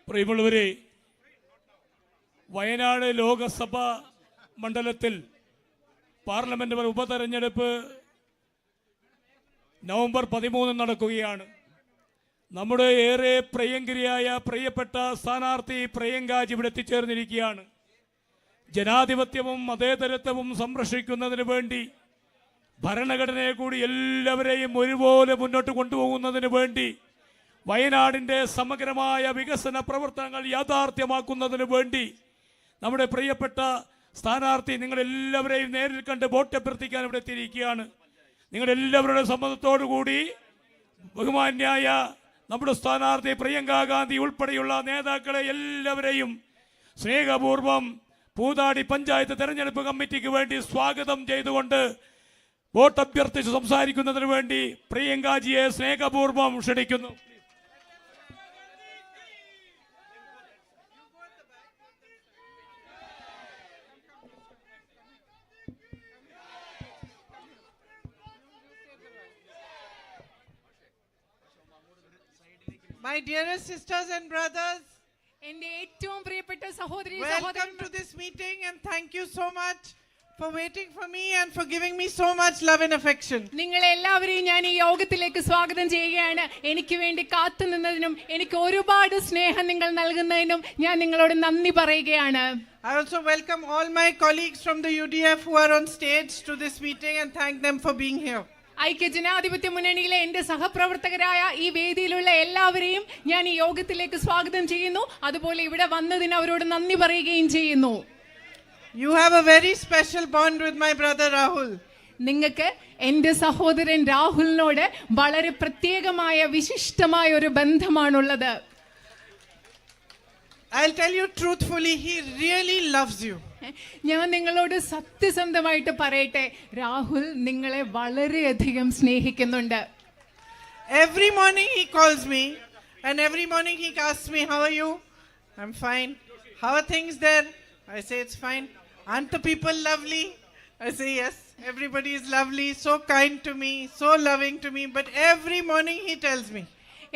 പ്രിയമുള്ളവരെ, വയനാട് ലോകസഭ മണ്ഡലത്തിൽ പാർലമെന്റ് ഉപതെരഞ്ഞെടുപ്പ് നവംബർ 13 നടക്കുകയാണ്. നമ്മുടെ ഏറെ പ്രിയങ്കരിയായ പ്രിയപ്പെട്ട സ്ഥാനാർത്ഥി പ്രിയങ്കാജി ഇവിടെ എത്തിച്ചേർന്നിരിക്കുകയാണ്. ജനാധിപത്യവും മതേതരത്വവും സംരക്ഷിക്കുന്നതിന് വേണ്ടി, ഭരണഘടനയെ കൂടി എല്ലാവരെയും ഒരുപോലെ മുന്നോട്ട് കൊണ്ടുപോകുന്നതിന് വേണ്ടി, വയനാടിൻ്റെ സമഗ്രമായ വികസന പ്രവർത്തനങ്ങൾ യാഥാർത്ഥ്യമാക്കുന്നതിന് വേണ്ടി നമ്മുടെ പ്രിയപ്പെട്ട സ്ഥാനാർത്ഥി നിങ്ങളെല്ലാവരെയും നേരിൽ കണ്ട് വോട്ട് അഭ്യർത്ഥിക്കാൻ ഇവിടെ എത്തിയിരിക്കുകയാണ്. നിങ്ങളെല്ലാവരുടെ സമ്മതത്തോടു കൂടി ബഹുമാന്യായ നമ്മുടെ സ്ഥാനാർത്ഥി പ്രിയങ്ക ഗാന്ധി ഉൾപ്പെടെയുള്ള നേതാക്കളെ എല്ലാവരെയും സ്നേഹപൂർവ്വം പൂതാടി പഞ്ചായത്ത് തെരഞ്ഞെടുപ്പ് കമ്മിറ്റിക്ക് വേണ്ടി സ്വാഗതം ചെയ്തുകൊണ്ട് വോട്ട് അഭ്യർത്ഥിച്ച് സംസാരിക്കുന്നതിന് വേണ്ടി പ്രിയങ്കാജിയെ സ്നേഹപൂർവ്വം ക്ഷണിക്കുന്നു. My dearest sisters and brothers, welcome to this meeting and thank you so much for waiting for me and for giving me so much love and affection. നിങ്ങളെ എല്ലാവരെയും ഞാൻ ഈ യോഗത്തിലേക്ക് സ്വാഗതം ചെയ്യുകയാണ്. എനിക്ക് വേണ്ടി കാത്തു നിന്നതിനും എനിക്ക് ഒരുപാട് സ്നേഹം നിങ്ങൾ നൽകുന്നതിനും ഞാൻ നിങ്ങളോട് നന്ദി പറയുകയാണ്. I also welcome all my colleagues from the UDF who are on stage to this meeting and thank them for being here. ഐക്യ ജനാധിപത്യ മുന്നണിയിലെ എന്റെ സഹപ്രവർത്തകരായ ഈ വേദിയിലുള്ള എല്ലാവരെയും ഞാൻ ഈ യോഗത്തിലേക്ക് സ്വാഗതം ചെയ്യുന്നു. അതുപോലെ ഇവിടെ വന്നതിന് അവരോട് നന്ദി പറയുകയും ചെയ്യുന്നു. You have a very special bond with my brother Rahul. നിങ്ങൾക്ക് എന്റെ സഹോദരൻ രാഹുലിനോട് വളരെ പ്രത്യേകമായ വിശിഷ്ടമായ ഒരു ബന്ധമാണുള്ളത്. I'll tell you truthfully, he really loves you. ഞാൻ നിങ്ങളോട് സത്യസന്ധമായിട്ട് പറയട്ടെ, രാഹുൽ നിങ്ങളെ വളരെയധികം സ്നേഹിക്കുന്നുണ്ട്. Every morning he calls me and every morning he asks me, how are you? I'm fine. How are things there? I say it's fine. Aren't the people lovely? I say yes, everybody is lovely, so kind to me, so loving to me, but every morning he tells me.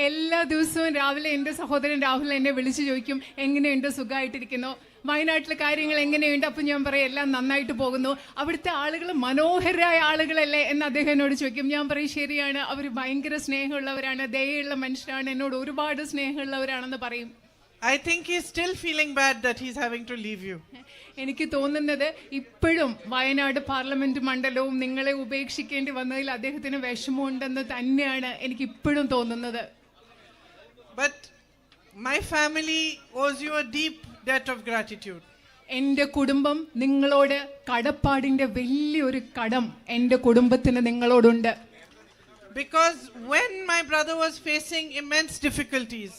എല്ലാ ദിവസവും രാവിലെ എൻ്റെ സഹോദരൻ രാഹുൽ എന്നെ വിളിച്ചു ചോദിക്കും, എങ്ങനെയുണ്ട്, സുഖമായിട്ടിരിക്കുന്നു, വയനാട്ടിലെ കാര്യങ്ങൾ എങ്ങനെയുണ്ട്? അപ്പം ഞാൻ പറയും എല്ലാം നന്നായിട്ട് പോകുന്നു. അവിടുത്തെ ആളുകൾ മനോഹരമായ ആളുകളല്ലേ എന്ന് അദ്ദേഹം എന്നോട് ചോദിക്കും. ഞാൻ പറയും ശരിയാണ്, അവർ ഭയങ്കര സ്നേഹമുള്ളവരാണ്, ദയയുള്ള മനുഷ്യരാണ്, എന്നോട് ഒരുപാട് സ്നേഹമുള്ളവരാണെന്ന് പറയും. I think he's still feeling bad that he's having to leave you. എനിക്ക് തോന്നുന്നത് ഇപ്പോഴും വയനാട് പാർലമെന്റ് മണ്ഡലവും നിങ്ങളെ ഉപേക്ഷിക്കേണ്ടി വന്നതിൽ അദ്ദേഹത്തിന് വിഷമമുണ്ടെന്ന് തന്നെയാണ് എനിക്ക് ഇപ്പോഴും തോന്നുന്നത്. But my family owes you a deep debt of gratitude. എൻ്റെ കുടുംബം നിങ്ങളോട് കടപ്പാടിന്റെ വലിയൊരു കടം എൻ്റെ കുടുംബത്തിന് നിങ്ങളോടുണ്ട്. Because when my brother was facing immense difficulties,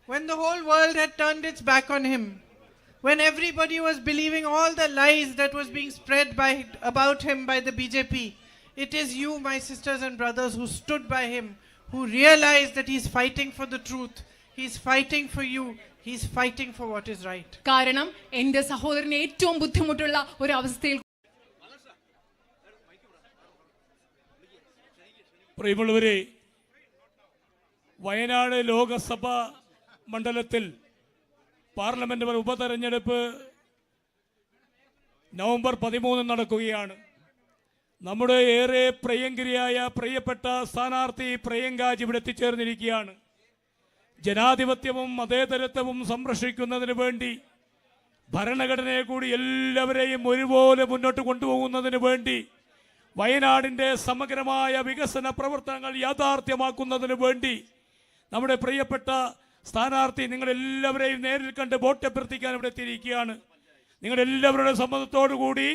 when the whole world had turned its back on him, when everybody was believing all the lies that was being spread about him by the BJP, it is you, my sisters and brothers, who stood by him, who realized that he's fighting for the truth, he's fighting for you, he's fighting for what is right. കാരണം എൻ്റെ സഹോദരന് ഏറ്റവും ബുദ്ധിമുട്ടുള്ള ഒരു അവസ്ഥയിൽ പ്രിയമുള്ളവരെ, വയനാട് ലോകസഭ മണ്ഡലത്തിൽ parliament ഉപതെരഞ്ഞെടുപ്പ് നവംബർ 13 നടക്കുകയാണ്. നമ്മുടെ ഏറെ പ്രിയങ്കരിയായ പ്രിയപ്പെട്ട സ്ഥാനാർത്ഥി പ്രിയങ്കാജി ഇവിടെ എത്തിച്ചേർന്നിരിക്കുകയാണ്. ജനാധിപത്യവും മതേതരത്വവും സംരക്ഷിക്കുന്നതിന് വേണ്ടി, ഭരണഘടനയെ കൂടി എല്ലാവരെയും ഒരുപോലെ മുന്നോട്ട് കൊണ്ടുപോകുന്നതിന് വേണ്ടി, വയനാടിൻ്റെ സമഗ്രമായ വികസന പ്രവർത്തനങ്ങൾ യാഥാർത്ഥ്യമാക്കുന്നതിന് വേണ്ടി നമ്മുടെ പ്രിയപ്പെട്ട സ്ഥാനാർത്ഥി നിങ്ങളെല്ലാവരെയും നേരിൽ കണ്ട് വോട്ട് അഭ്യർത്ഥിക്കാൻ ഇവിടെ എത്തിയിരിക്കുകയാണ്. നിങ്ങളെല്ലാവരുടെ സമ്മതത്തോടു കൂടി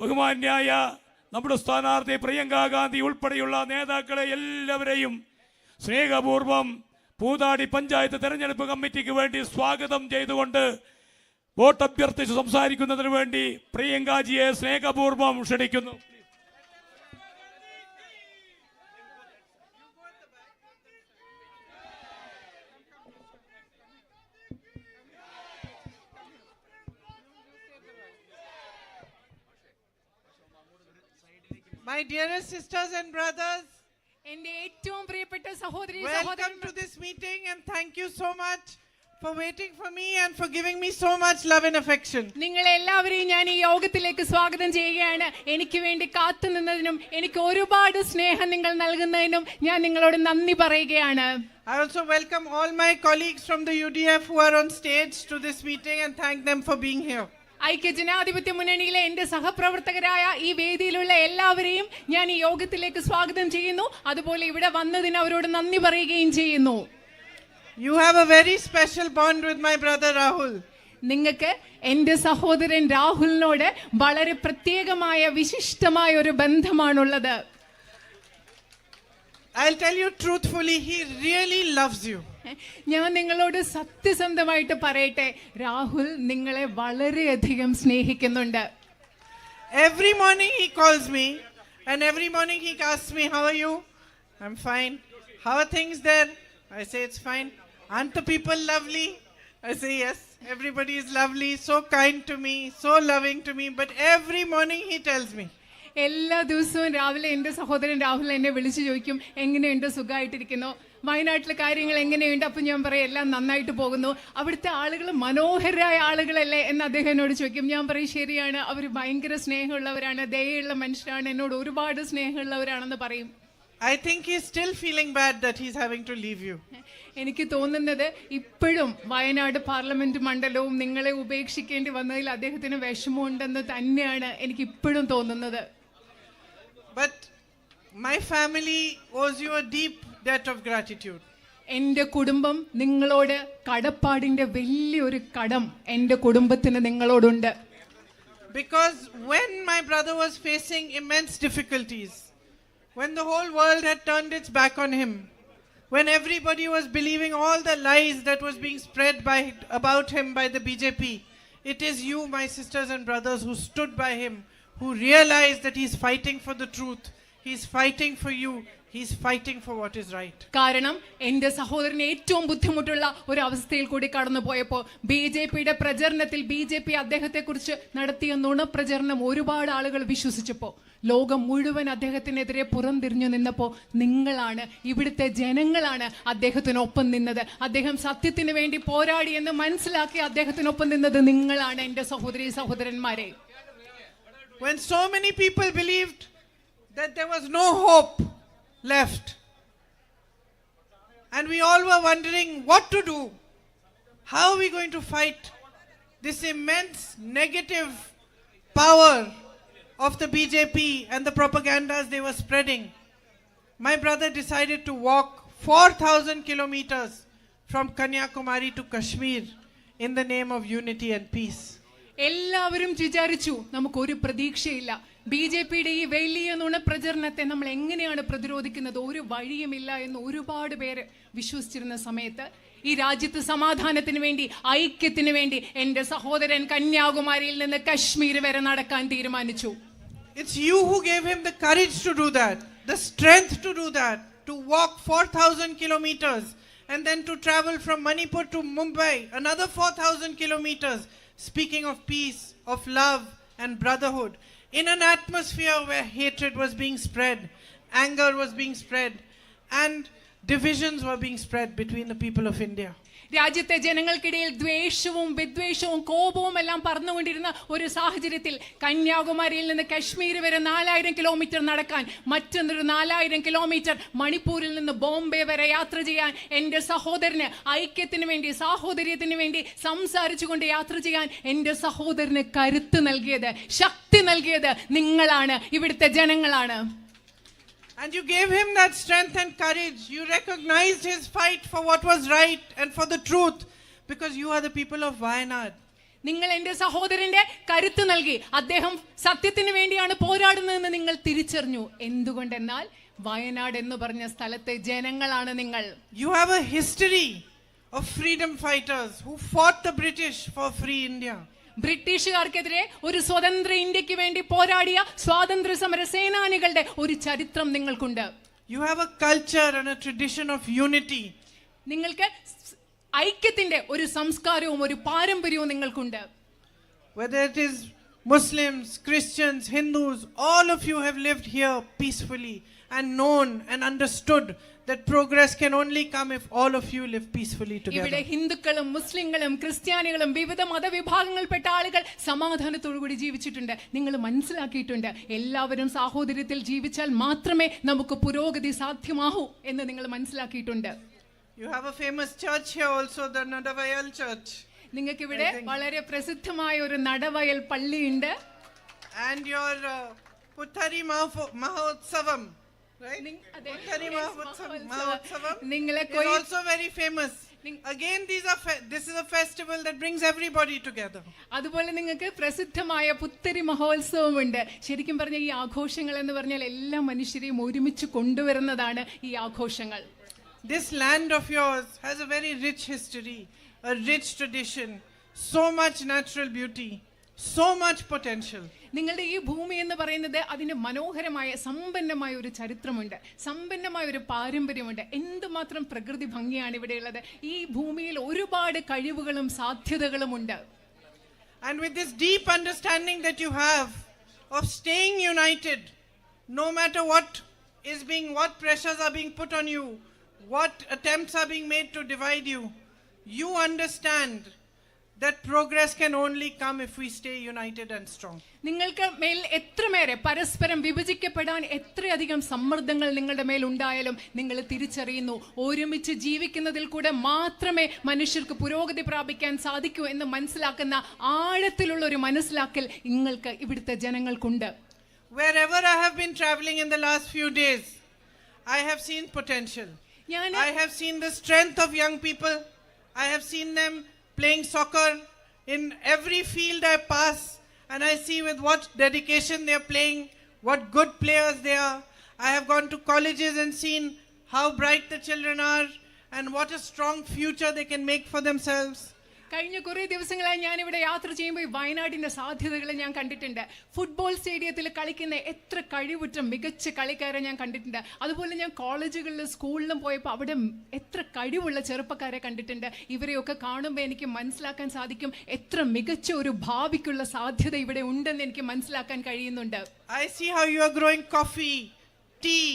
ബഹുമാന്യായ നമ്മുടെ സ്ഥാനാർത്ഥി പ്രിയങ്ക ഗാന്ധി ഉൾപ്പെടെയുള്ള നേതാക്കളെ എല്ലാവരെയും സ്നേഹപൂർവ്വം പൂതാടി പഞ്ചായത്ത് തെരഞ്ഞെടുപ്പ് കമ്മിറ്റിക്ക് വേണ്ടി സ്വാഗതം ചെയ്തുകൊണ്ട് വോട്ട് അഭ്യർത്ഥിച്ച് സംസാരിക്കുന്നതിന് വേണ്ടി പ്രിയങ്കാജിയെ സ്നേഹപൂർവ്വം ക്ഷണിക്കുന്നു. My dearest sisters and brothers, എൻ്റെ ഏറ്റവും പ്രിയപ്പെട്ട സഹോദരി welcome to this meeting and thank you so much for waiting for me and for giving me so much love and affection. നിങ്ങൾ എല്ലാവരെയും ഞാൻ ഈ യോഗത്തിലേക്ക് സ്വാഗതം ചെയ്യുകയാണ്. എനിക്ക് വേണ്ടി കാത്തു നിന്നതിനും എനിക്ക് ഒരുപാട് സ്നേഹം നിങ്ങൾ നൽകുന്നതിനും ഞാൻ നിങ്ങളോട് നന്ദി പറയുകയാണ്. I also welcome all my colleagues from the UDF who are on stage to this meeting and thank them for being here. ഐക്യജനാധിപത്യ മുന്നണിയിലെ എന്റെ സഹപ്രവർത്തകരായ ഈ വേദിയിലുള്ള എല്ലാവരെയും ഞാൻ ഈ യോഗത്തിലേക്ക് സ്വാഗതം ചെയ്യുന്നു. അതുപോലെ ഇവിടെ വന്നതിന് അവരോട് നന്ദി പറയുകയും ചെയ്യുന്നു. You have a very special bond with my brother Rahul. നിങ്ങൾക്ക് എന്റെ സഹോദരൻ രാഹുലിനോട് വളരെ പ്രത്യേകമായ വിശിഷ്ടമായ ഒരു ബന്ധമാണുള്ളത്. I'll tell you truthfully, he really loves you. ഞാൻ നിങ്ങളോട് സത്യസന്ധമായിട്ട് പറയട്ടെ, രാഹുൽ നിങ്ങളെ വളരെയധികം സ്നേഹിക്കുന്നുണ്ട്. Every morning he calls me and every morning he asks me, how are you? I'm fine. How are things there? I say it's fine. Aren't the people lovely? I say yes, everybody is lovely, so kind to me, so loving to me. But every morning he tells me, എല്ലാ ദിവസവും രാവിലെ എൻ്റെ സഹോദരൻ രാഹുൽ എന്നെ വിളിച്ചു ചോദിക്കും, എങ്ങനെയുണ്ട്, സുഖമായിട്ടിരിക്കുന്നു, വയനാട്ടിലെ കാര്യങ്ങൾ എങ്ങനെയുണ്ട്? അപ്പം ഞാൻ പറയും എല്ലാം നന്നായിട്ട് പോകുന്നു. അവിടുത്തെ ആളുകൾ മനോഹരമായ ആളുകളല്ലേ എന്ന് അദ്ദേഹം എന്നോട് ചോദിക്കും. ഞാൻ പറയും ശരിയാണ്, അവർ ഭയങ്കര സ്നേഹമുള്ളവരാണ്, ദയയുള്ള മനുഷ്യരാണ്, എന്നോട് ഒരുപാട് സ്നേഹമുള്ളവരാണെന്ന് പറയും. I think he's still feeling bad that he's having to leave you. എനിക്ക് തോന്നുന്നത് ഇപ്പോഴും വയനാട് പാർലമെന്റ് മണ്ഡലവും നിങ്ങളെ ഉപേക്ഷിക്കേണ്ടി വന്നതിൽ അദ്ദേഹത്തിന് വിഷമമുണ്ടെന്ന് തന്നെയാണ് എനിക്ക് ഇപ്പോഴും തോന്നുന്നത്. But my family owes you a deep debt of gratitude. എൻ്റെ കുടുംബം നിങ്ങളോട് കടപ്പാടിന്റെ വലിയൊരു കടം എൻ്റെ കുടുംബത്തിന് നിങ്ങളോടുണ്ട്. Because when my brother was facing immense difficulties, when the whole world had turned its back on him, when everybody was believing all the lies that was being spread about him by the BJP, it is you, my sisters and brothers, who stood by him, who realized that he's fighting for the truth, he's fighting for you, he's fighting for what is right. കാരണം എൻ്റെ സഹോദരന് ഏറ്റവും ബുദ്ധിമുട്ടുള്ള ഒരു അവസ്ഥയിൽ കൂടി കടന്നു പോയപ്പോൾ BJPയുടെ പ്രചരണത്തിൽ BJP അദ്ദേഹത്തെക്കുറിച്ച് നടത്തിയ നുണപ്രചരണം ഒരുപാട് ആളുകൾ വിശ്വസിച്ചപ്പോൾ ലോകം മുഴുവൻ അദ്ദേഹത്തിനെതിരെ പുറംതിരിഞ്ഞു നിന്നപ്പോൾ നിങ്ങളാണ്, ഇവിടുത്തെ ജനങ്ങളാണ് അദ്ദേഹത്തിനൊപ്പം നിന്നത്. അദ്ദേഹം സത്യത്തിന് വേണ്ടി പോരാടിയെന്ന് മനസ്സിലാക്കി അദ്ദേഹത്തിനൊപ്പം നിന്നത് നിങ്ങളാണ് എൻ്റെ സഹോദരി സഹോദരന്മാരെ. When so many people believed that there was no hope left, and we all were wondering what to do, how are we going to fight this immense negative power of the BJP and the propagandas they were spreading, my brother decided to walk 4,000 kilometers from Kanyakumari to Kashmir in the name of unity and peace. എല്ലാവരും വിചാരിച്ചു നമുക്കൊരു പ്രതീക്ഷയില്ല, BJPയുടെ ഈ വലിയ നുണപ്രചരണത്തെ നമ്മൾ എങ്ങനെയാണ് പ്രതിരോധിക്കുന്നത്, ഒരു വഴിയുമില്ല എന്ന് ഒരുപാട് പേര് വിശ്വസിച്ചിരുന്ന സമയത്ത് ഈ രാജ്യത്ത് സമാധാനത്തിന് വേണ്ടി, ഐക്യത്തിന് വേണ്ടി എൻ്റെ സഹോദരൻ കന്യാകുമാരിയിൽ നിന്ന് കശ്മീർ വരെ നടക്കാൻ തീരുമാനിച്ചു. It's you who gave him the courage to do that, the strength to do that, to walk 4,000 kilometers and then to travel from Manipur to Mumbai, another 4,000 kilometers, speaking of peace, of love and brotherhood, in an atmosphere where hatred was being spread, anger was being spread, and divisions were being spread between the people of India. രാജ്യത്തെ ജനങ്ങൾക്കിടയിൽ ദ്വേഷവും വിദ്വേഷവും കോപവും എല്ലാം പറന്നുകൊണ്ടിരുന്ന ഒരു സാഹചര്യത്തിൽ കന്യാകുമാരിയിൽ നിന്ന് കശ്മീർ വരെ 4000 കിലോമീറ്റർ നടക്കാൻ, മറ്റൊന്നൊരു 4000 കിലോമീറ്റർ മണിപ്പൂരിൽ നിന്ന് ബോംബെ വരെ യാത്ര ചെയ്യാൻ എൻ്റെ സഹോദരന് ഐക്യത്തിന് വേണ്ടി, സാഹോദര്യത്തിന് വേണ്ടി സംസാരിച്ചുകൊണ്ട് യാത്ര ചെയ്യാൻ എൻ്റെ സഹോദരന് കരുത്ത് നൽകിയത്, ശക്തി നൽകിയത് നിങ്ങളാണ്, ഇവിടുത്തെ ജനങ്ങളാണ്. And you gave him that strength and courage. You recognized his fight for what was right and for the truth, because you are the people of Wayanad. നിങ്ങൾ എൻ്റെ സഹോദരന്റെ കരുത്ത് നൽകി. അദ്ദേഹം സത്യത്തിന് വേണ്ടിയാണ് പോരാടുന്നതെന്ന് നിങ്ങൾ തിരിച്ചറിഞ്ഞു. എന്തുകൊണ്ടെന്നാൽ വയനാട് എന്ന് പറഞ്ഞ സ്ഥലത്തെ ജനങ്ങളാണ് നിങ്ങൾ. You have a history of freedom fighters who fought the British for free India. ബ്രിട്ടീഷുകാർക്കെതിരെ ഒരു സ്വതന്ത്ര ഇന്ത്യക്ക് വേണ്ടി പോരാടിയ സ്വാതന്ത്ര്യ സമര സേനാനികളുടെ ഒരു ചരിത്രം നിങ്ങൾക്കുണ്ട്. You have a culture and a tradition of unity. നിങ്ങൾക്ക് ഐക്യത്തിന്റെ ഒരു സംസ്കാരവും ഒരു പാരമ്പര്യവും നിങ്ങൾക്കുണ്ട്. Whether it is Muslims, Christians, Hindus, all of you have lived here peacefully and known and understood that progress can only come if all of you live peacefully ഇവിടെ together. ഹിന്ദുക്കളും മുസ്ലിങ്ങളും ക്രിസ്ത്യാനികളും വിവിധ മതവിഭാഗങ്ങൾപ്പെട്ട ആളുകൾ സമാധാനത്തോടുകൂടി ജീവിച്ചിട്ടുണ്ട്. നിങ്ങൾ മനസ്സിലാക്കിയിട്ടുണ്ട് എല്ലാവരും സാഹോദര്യത്തിൽ ജീവിച്ചാൽ മാത്രമേ നമുക്ക് പുരോഗതി സാധ്യമാകൂ എന്ന് നിങ്ങൾ മനസ്സിലാക്കിയിട്ടുണ്ട്. You have a famous church here also, the Nadavayal church. നിങ്ങൾക്ക് ഇവിടെ വളരെ പ്രസിദ്ധമായ ഒരു നടവയൽ പള്ളിയുണ്ട്. And your Puthari Mahotsavam, right? Puthari Mahotsavam നിങ്ങളെ is also very famous. Again, this is a festival that brings everybody together. അതുപോലെ നിങ്ങൾക്ക് പ്രസിദ്ധമായ പുത്തരി മഹോത്സവമുണ്ട്. ശരിക്കും പറഞ്ഞ ഈ ആഘോഷങ്ങൾ എന്ന് പറഞ്ഞാൽ എല്ലാ മനുഷ്യരെയും ഒരുമിച്ച് കൊണ്ടുവരുന്നതാണ് ഈ ആഘോഷങ്ങൾ. This land of yours has a very rich history, a rich tradition, so much natural beauty, so much potential. നിങ്ങളുടെ ഈ ഭൂമി എന്ന് പറയുന്നത് അതിന് മനോഹരമായ സമ്പന്നമായ ഒരു ചരിത്രമുണ്ട്, സമ്പന്നമായ ഒരു പാരമ്പര്യമുണ്ട്. എന്തുമാത്രം പ്രകൃതി ഭംഗിയാണ് ഇവിടെയുള്ളത്. ഈ ഭൂമിയിൽ ഒരുപാട് കഴിവുകളും സാധ്യതകളുമുണ്ട്. And with this deep understanding that you have of staying united, no matter what pressures are being put on you, what attempts are being made to divide you, you understand that progress can only come if we stay united and strong. നിങ്ങൾക്ക് മേൽ എത്രമേറെ പരസ്പരം വിഭജിക്കപ്പെടാൻ എത്രയധികം സമ്മർദ്ദങ്ങൾ നിങ്ങളുടെ മേൽ ഉണ്ടായാലും നിങ്ങൾ തിരിച്ചറിയുന്നു, ഒരുമിച്ച് ജീവിക്കുന്നതിൽ കൂടെ മാത്രമേ മനുഷ്യർക്ക് പുരോഗതി പ്രാപിക്കാൻ സാധിക്കൂ എന്ന് മനസ്സിലാക്കുന്ന ആഴത്തിലുള്ള ഒരു മനസ്സിലാക്കൽ നിങ്ങൾക്ക് ഇവിടുത്തെ ജനങ്ങൾക്കുണ്ട്. Wherever I have been traveling in the last few days, I have seen potential. I have seen the strength of young people. I have seen them playing soccer in every field I pass, and I see with what dedication they are playing, what good players they are. I have gone to colleges and seen how bright the children are and what a strong future they can make for themselves. കഴിഞ്ഞ കുറേ ദിവസങ്ങളായി ഞാനിവിടെ യാത്ര ചെയ്യുമ്പോൾ വയനാടിൻ്റെ സാധ്യതകളെ ഞാൻ കണ്ടിട്ടുണ്ട്. ഫുട്ബോൾ സ്റ്റേഡിയത്തിൽ കളിക്കുന്ന എത്ര കഴിവുറ്റ മികച്ച കളിക്കാരെ ഞാൻ കണ്ടിട്ടുണ്ട്. അതുപോലെ ഞാൻ കോളേജുകളിലും സ്കൂളിലും പോയപ്പോൾ അവിടെ എത്ര കഴിവുള്ള ചെറുപ്പക്കാരെ കണ്ടിട്ടുണ്ട്. ഇവരെയൊക്കെ കാണുമ്പോൾ എനിക്ക് മനസ്സിലാക്കാൻ സാധിക്കും എത്ര മികച്ച ഒരു ഭാവിക്കുള്ള സാധ്യത ഇവിടെ ഉണ്ടെന്ന് എനിക്ക് മനസ്സിലാക്കാൻ കഴിയുന്നുണ്ട്. I see how you are growing coffee, tea,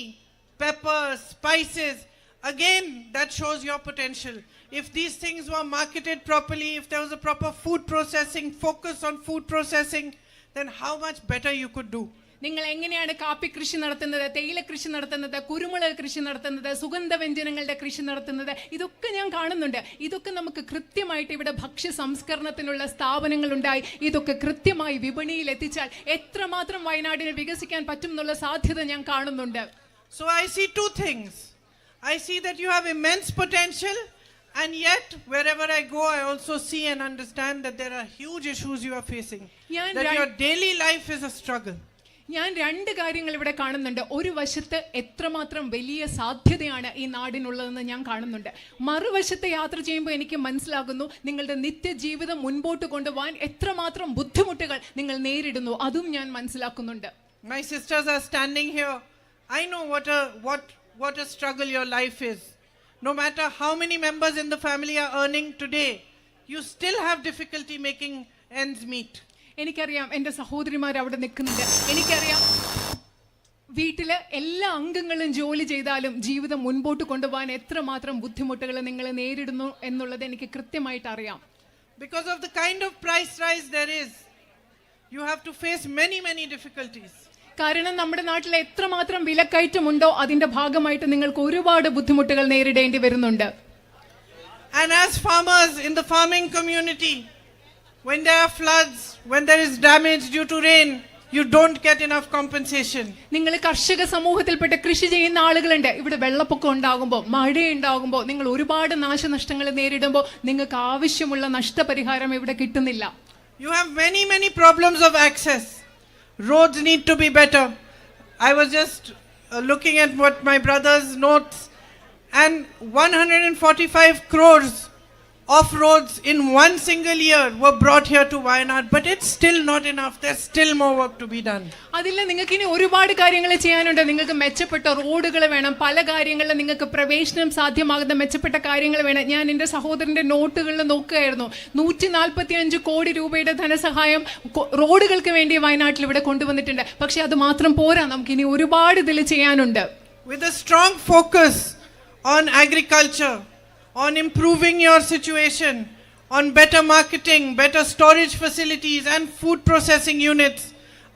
peppers, spices. Again, that shows your potential. If these things were marketed properly, if there was a proper food processing, focus on food processing, then how much better you could do. നിങ്ങൾ എങ്ങനെയാണ് കാപ്പി കൃഷി നടത്തുന്നത്, തേയില കൃഷി നടത്തുന്നത്, കുരുമുളക് കൃഷി നടത്തുന്നത്, സുഗന്ധവ്യഞ്ജനങ്ങളുടെ കൃഷി നടത്തുന്നത്, ഇതൊക്കെ ഞാൻ കാണുന്നുണ്ട്. ഇതൊക്കെ നമുക്ക് കൃത്യമായിട്ട് ഇവിടെ ഭക്ഷ്യ സംസ്കരണത്തിനുള്ള സ്ഥാപനങ്ങളുണ്ടായി ഇതൊക്കെ കൃത്യമായി വിപണിയിൽ എത്തിച്ചാൽ എത്രമാത്രം വയനാടിനെ വികസിക്കാൻ പറ്റും എന്നുള്ള സാധ്യത ഞാൻ കാണുന്നുണ്ട്. So I see two things. I see that you have immense potential, and yet wherever I go I also see and understand that there are huge issues you are facing, that your daily life is a struggle. ഞാൻ രണ്ട് കാര്യങ്ങൾ ഇവിടെ കാണുന്നുണ്ട്. ഒരു വശത്ത് എത്രമാത്രം വലിയ സാധ്യതയാണ് ഈ നാടിനുള്ളതെന്ന് ഞാൻ കാണുന്നുണ്ട്. മറുവശത്ത് യാത്ര ചെയ്യുമ്പോൾ എനിക്ക് മനസ്സിലാകുന്നു നിങ്ങളുടെ നിത്യജീവിതം മുൻപോട്ട് കൊണ്ടുപോകാൻ എത്രമാത്രം ബുദ്ധിമുട്ടുകൾ നിങ്ങൾ നേരിടുന്നു, അതും ഞാൻ മനസ്സിലാക്കുന്നുണ്ട്. My sisters are standing here. I know what a struggle your life is. No matter how many members in the family are earning today, you still have difficulty making ends meet. എനിക്കറിയാം എൻ്റെ സഹോദരിമാർ അവിടെ നിൽക്കുന്നുണ്ട്. എനിക്കറിയാം വീട്ടിലെ എല്ലാ അംഗങ്ങളും ജോലി ചെയ്താലും ജീവിതം മുൻപോട്ട് കൊണ്ടുപോകാൻ എത്രമാത്രം ബുദ്ധിമുട്ടുകൾ നിങ്ങൾ നേരിടുന്നു എന്നുള്ളത് എനിക്ക് കൃത്യമായിട്ട് അറിയാം. Because of the kind of price rise there is, you have to face many difficulties. കാരണം നമ്മുടെ നാട്ടിൽ എത്രമാത്രം വിലക്കയറ്റമുണ്ടോ അതിന്റെ ഭാഗമായിട്ട് നിങ്ങൾക്ക് ഒരുപാട് ബുദ്ധിമുട്ടുകൾ നേരിടേണ്ടി വരുന്നുണ്ട്. And as farmers in the farming community, when there are floods, when there is damage due to rain, you don't get enough compensation. നിങ്ങൾ കർഷക സമൂഹത്തിൽപ്പെട്ട കൃഷി ചെയ്യുന്ന ആളുകളുണ്ട്. ഇവിടെ വെള്ളപ്പൊക്കം ഉണ്ടാകുമ്പോൾ, മഴയുണ്ടാകുമ്പോൾ, നിങ്ങൾ ഒരുപാട് നാശനഷ്ടങ്ങൾ നേരിടുമ്പോൾ നിങ്ങൾക്ക് ആവശ്യമുള്ള നഷ്ടപരിഹാരം ഇവിടെ കിട്ടുന്നില്ല. You have many problems of access. Roads need to be better. I was just looking at what my brother's notes, and 145 crores off-roads in one single year were brought here to Wayanad, but it's still not enough. There's still more work to be done. അതില്ല, നിങ്ങൾക്ക് ഇനി ഒരുപാട് കാര്യങ്ങൾ ചെയ്യാനുണ്ട്. നിങ്ങൾക്ക് മെച്ചപ്പെട്ട റോഡുകൾ വേണം, പല കാര്യങ്ങളിലും നിങ്ങൾക്ക് പ്രവേശനം സാധ്യമാകുന്ന മെച്ചപ്പെട്ട കാര്യങ്ങൾ വേണം. ഞാൻ എൻ്റെ സഹോദരൻ്റെ നോട്ടുകളിൽ നോക്കുകയായിരുന്നു. 145 കോടി രൂപയുടെ ധനസഹായം റോഡുകൾക്ക് വേണ്ടി വയനാട്ടിൽ ഇവിടെ കൊണ്ടുവന്നിട്ടുണ്ട്. പക്ഷെ അത് മാത്രം പോരാ, നമുക്കിനി ഒരുപാട് ഇതിൽ ചെയ്യാനുണ്ട്. With a strong focus on agriculture, on improving your situation, on better marketing, better storage facilities and food processing units,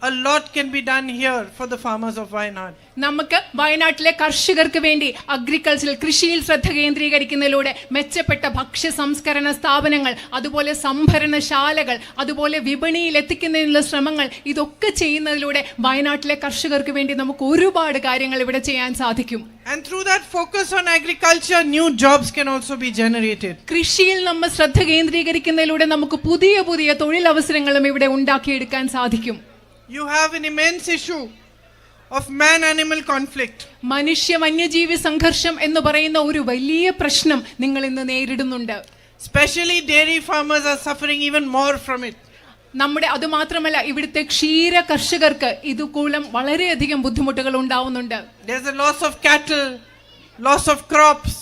a lot can be done here for the farmers of Wayanad. നമുക്ക് വയനാട്ടിലെ കർഷകർക്ക് വേണ്ടി agricultural കൃഷിയിൽ ശ്രദ്ധ കേന്ദ്രീകരിക്കുന്നതിലൂടെ മെച്ചപ്പെട്ട ഭക്ഷ്യ സംസ്കരണ സ്ഥാപനങ്ങൾ, അതുപോലെ സംഭരണശാലകൾ, അതുപോലെ വിപണിയിൽ എത്തിക്കുന്നതിനുള്ള ശ്രമങ്ങൾ, ഇതൊക്കെ ചെയ്യുന്നതിലൂടെ വയനാട്ടിലെ കർഷകർക്ക് വേണ്ടി നമുക്ക് ഒരുപാട് കാര്യങ്ങൾ ഇവിടെ ചെയ്യാൻ സാധിക്കും. And through that focus on agriculture, new jobs can also be generated. കൃഷിയിൽ നമ്മൾ ശ്രദ്ധ കേന്ദ്രീകരിക്കുന്നതിലൂടെ നമുക്ക് പുതിയ പുതിയ തൊഴിലവസരങ്ങളും ഇവിടെ ഉണ്ടാക്കിയെടുക്കാൻ സാധിക്കും. You have an immense issue of man-animal conflict. മനുഷ്യ വന്യജീവി സംഘർഷം എന്ന് പറയുന്ന ഒരു വലിയ പ്രശ്നം നിങ്ങൾ ഇന്ന് നേരിടുന്നുണ്ട്. Especially dairy farmers are suffering even more from it. നമ്മുടെ അത് മാത്രമല്ല, ഇവിടുത്തെ ക്ഷീര കർഷകർക്ക് ഇതുകൂലം വളരെയധികം ബുദ്ധിമുട്ടുകൾ ഉണ്ടാവുന്നുണ്ട്. There's a loss of cattle, loss of crops,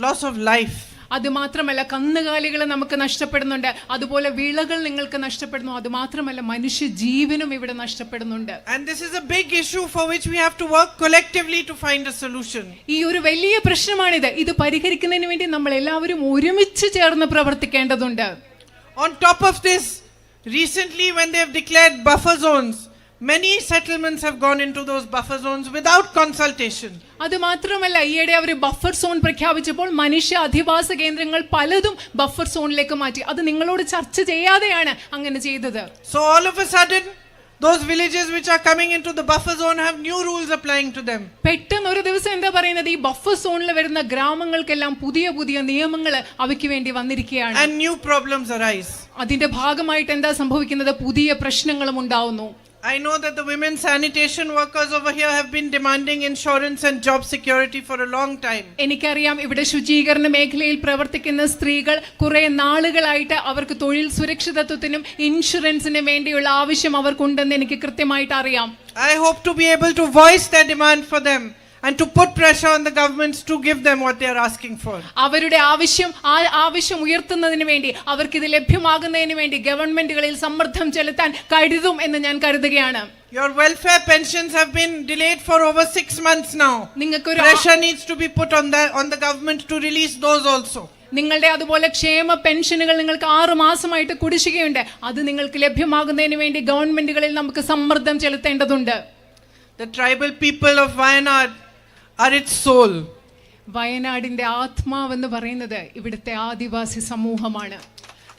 loss of life. അത് മാത്രമല്ല, കന്നുകാലികൾ നമുക്ക് നഷ്ടപ്പെടുന്നുണ്ട്, അതുപോലെ വിളകൾ നിങ്ങൾക്ക് നഷ്ടപ്പെടുന്നു, അത് മാത്രമല്ല മനുഷ്യ ജീവനും ഇവിടെ നഷ്ടപ്പെടുന്നുണ്ട്. And this is a big issue for which we have to work collectively to find a solution. ഈ ഒരു വലിയ പ്രശ്നമാണിത്. ഇത് പരിഹരിക്കുന്നതിന് വേണ്ടി നമ്മൾ എല്ലാവരും ഒരുമിച്ച് ചേർന്ന് പ്രവർത്തിക്കേണ്ടതുണ്ട്. On top of this, recently when they have declared buffer zones, many settlements have gone into those buffer zones without consultation. അത് മാത്രമല്ല, ഈയിടെ അവർ ബഫർ സോൺ പ്രഖ്യാപിച്ചപ്പോൾ മനുഷ്യ അധിവാസ കേന്ദ്രങ്ങൾ പലതും ബഫർ സോണിലേക്ക് മാറ്റി. അത് നിങ്ങളോട് ചർച്ച ചെയ്യാതെയാണ് അങ്ങനെ ചെയ്തത്. So all of a sudden, those villages which are coming into the buffer zone have new rules applying to them. പെട്ടെന്ന് ഒരു ദിവസം എന്താ പറയുന്നത്, ഈ ബഫർ സോണിൽ വരുന്ന ഗ്രാമങ്ങൾക്കെല്ലാം പുതിയ പുതിയ നിയമങ്ങൾ അവയ്ക്ക് വേണ്ടി വന്നിരിക്കുകയാണ്. And new problems arise. അതിന്റെ ഭാഗമായിട്ട് എന്താ സംഭവിക്കുന്നത്, പുതിയ പ്രശ്നങ്ങളും ഉണ്ടാവുന്നു. I know that the women sanitation workers over here have been demanding insurance and job security for a long time. എനിക്കറിയാം, ഇവിടെ ശുചീകരണ മേഖലയിൽ പ്രവർത്തിക്കുന്ന സ്ത്രീകൾ കുറെ നാളുകളായിട്ട് അവർക്ക് തൊഴിൽ സുരക്ഷിതത്വത്തിനും ഇൻഷുറൻസിനും വേണ്ടിയുള്ള ആവശ്യം അവർക്കുണ്ടെന്ന് എനിക്ക് കൃത്യമായിട്ട് അറിയാം. I hope to be able to voice their demand for them and to put pressure on the governments to give them what they are asking for. അവരുടെ ആവശ്യം ഉയർത്തുന്നതിന് വേണ്ടി, അവർക്ക് ഇത് ലഭ്യമാകുന്നതിന് വേണ്ടി ഗവൺമെന്റുകളിൽ സമ്മർദ്ദം ചെലുത്താൻ കരുതും എന്ന് ഞാൻ കരുതുകയാണ്. Your welfare pensions have been delayed for over 6 months now. Pressure needs to be put on the government to release those also. നിങ്ങളുടെ അതുപോലെ ക്ഷേമ പെൻഷനുകൾ നിങ്ങൾക്ക് 6 മാസമായിട്ട് കുടിശ്ശികയുണ്ട്. അത് നിങ്ങൾക്ക് ലഭ്യമാകുന്നതിന് വേണ്ടി ഗവൺമെന്റുകളിൽ നമുക്ക് സമ്മർദ്ദം ചെലുത്തേണ്ടതുണ്ട്. The tribal people of Wayanad are its soul. വയനാടിന്റെ ആത്മാവെന്ന് പറയുന്നത് ഇവിടുത്തെ ആദിവാസി സമൂഹമാണ്.